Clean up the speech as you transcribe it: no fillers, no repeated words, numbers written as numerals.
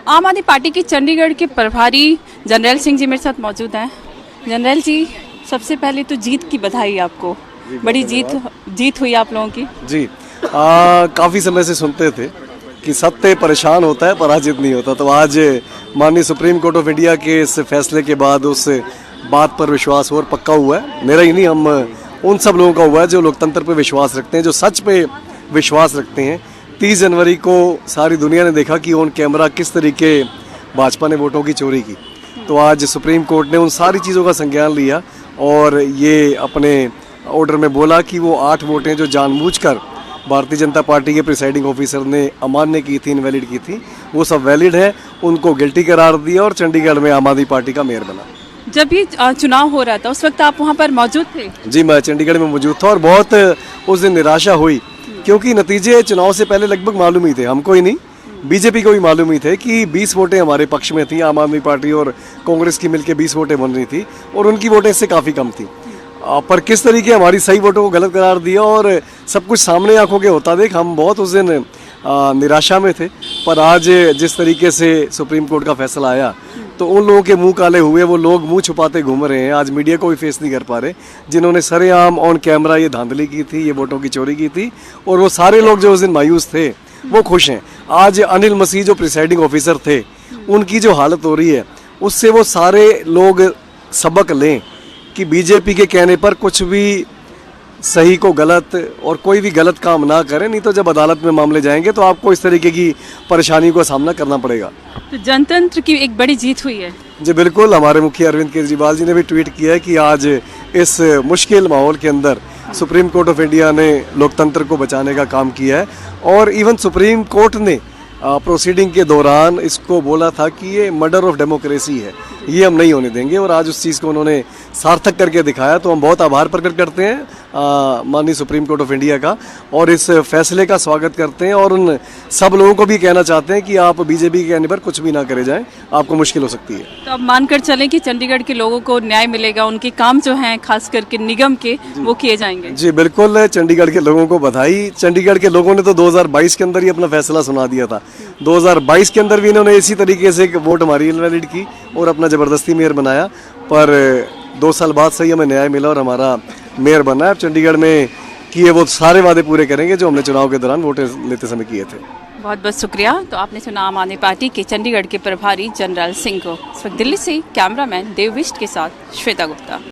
आम आदमी पार्टी की चंडीगढ़ के प्रभारी जनरल सिंह जी मेरे साथ मौजूद हैं। जनरल जी, सबसे पहले तो जीत की बधाई आपको। बड़ी जीत हुई आप लोगों की। जी, काफ़ी समय से सुनते थे कि सत्य परेशान होता है, पराजित नहीं होता। तो आज माननीय सुप्रीम कोर्ट ऑफ इंडिया के इस फैसले के बाद उस बात पर विश्वास और पक्का हुआ है। मेरा ही नहीं, हम उन सब लोगों का हुआ है जो लोकतंत्र पे विश्वास रखते हैं, जो सच पे विश्वास रखते हैं। 30 जनवरी को सारी दुनिया ने देखा कि ऑन कैमरा किस तरीके भाजपा ने वोटों की चोरी की। तो आज सुप्रीम कोर्ट ने उन सारी चीज़ों का संज्ञान लिया और ये अपने ऑर्डर में बोला कि वो 8 वोटें जो जानबूझकर भारतीय जनता पार्टी के प्रिसाइडिंग ऑफिसर ने अमान्य की थी, इनवैलिड की थी, वो सब वैलिड है। उनको गिल्टी करार दिया और चंडीगढ़ में आम आदमी पार्टी का मेयर बना। जब ये चुनाव हो रहा था उस वक्त आप वहाँ पर मौजूद थे? जी, मैं चंडीगढ़ में मौजूद था और बहुत उस दिन निराशा हुई, क्योंकि नतीजे चुनाव से पहले लगभग मालूम ही थे, हमको ही नहीं बीजेपी को भी मालूम ही थे कि 20 वोटें हमारे पक्ष में थी। आम आदमी पार्टी और कांग्रेस की मिलकर 20 वोटें बन रही थी और उनकी वोटें इससे काफ़ी कम थी। पर किस तरीके हमारी सही वोटों को गलत करार दिया और सब कुछ सामने आंखों के होता देख हम बहुत उस दिन निराशा में थे। पर आज जिस तरीके से सुप्रीम कोर्ट का फैसला आया तो उन लोगों के मुंह काले हुए, वो लोग मुंह छुपाते घूम रहे हैं, आज मीडिया को भी फेस नहीं कर पा रहे, जिन्होंने सरेआम ऑन कैमरा ये धांधली की थी, ये वोटों की चोरी की थी। और वो सारे लोग जो उस दिन मायूस थे वो खुश हैं। आज अनिल मसीह जो प्रिसाइडिंग ऑफिसर थे, उनकी जो हालत हो रही है उससे वो सारे लोग सबक लें कि बीजेपी के कहने पर कुछ भी सही को गलत और कोई भी गलत काम ना करें, नहीं तो जब अदालत में मामले जाएंगे तो आपको इस तरीके की परेशानी का सामना करना पड़ेगा। तो जनतंत्र की एक बड़ी जीत हुई है। जी बिल्कुल, हमारे मुखिया अरविंद केजरीवाल जी ने भी ट्वीट किया है कि आज इस मुश्किल माहौल के अंदर सुप्रीम कोर्ट ऑफ इंडिया ने लोकतंत्र को बचाने का काम किया है। और इवन सुप्रीम कोर्ट ने प्रोसीडिंग के दौरान इसको बोला था कि ये मर्डर ऑफ डेमोक्रेसी है, ये हम नहीं होने देंगे। और आज उस चीज़ को उन्होंने सार्थक करके दिखाया। तो हम बहुत आभार प्रकट करते हैं माननीय सुप्रीम कोर्ट ऑफ इंडिया का और इस फैसले का स्वागत करते हैं। और उन सब लोगों को भी कहना चाहते हैं कि आप बीजेपी के कहने पर कुछ भी ना करे जाएं, आपको मुश्किल हो सकती है। तो अब मानकर चलें कि चंडीगढ़ के लोगों को न्याय मिलेगा, उनके काम जो हैं खास करके निगम के वो किए जाएंगे। जी बिल्कुल, चंडीगढ़ के लोगों को बधाई। चंडीगढ़ के लोगों ने तो 2022 के अंदर ही अपना फैसला सुना दिया था। 2022 के अंदर भी इन्होंने इसी तरीके से वोट हमारी इनवैलिड की और अपना ज़बरदस्ती मेयर बनाया। पर 2 साल बाद सही हमें न्याय मिला और हमारा मेयर बना है। चंडीगढ़ में किए वो सारे वादे पूरे करेंगे जो हमने चुनाव के दौरान वोट लेते समय किए थे। बहुत बहुत शुक्रिया। तो आपने सुना आम आदमी पार्टी के चंडीगढ़ के प्रभारी जनरल सिंह को। इस वक्त दिल्ली से कैमरामैन देवविष्ट के साथ श्वेता गुप्ता।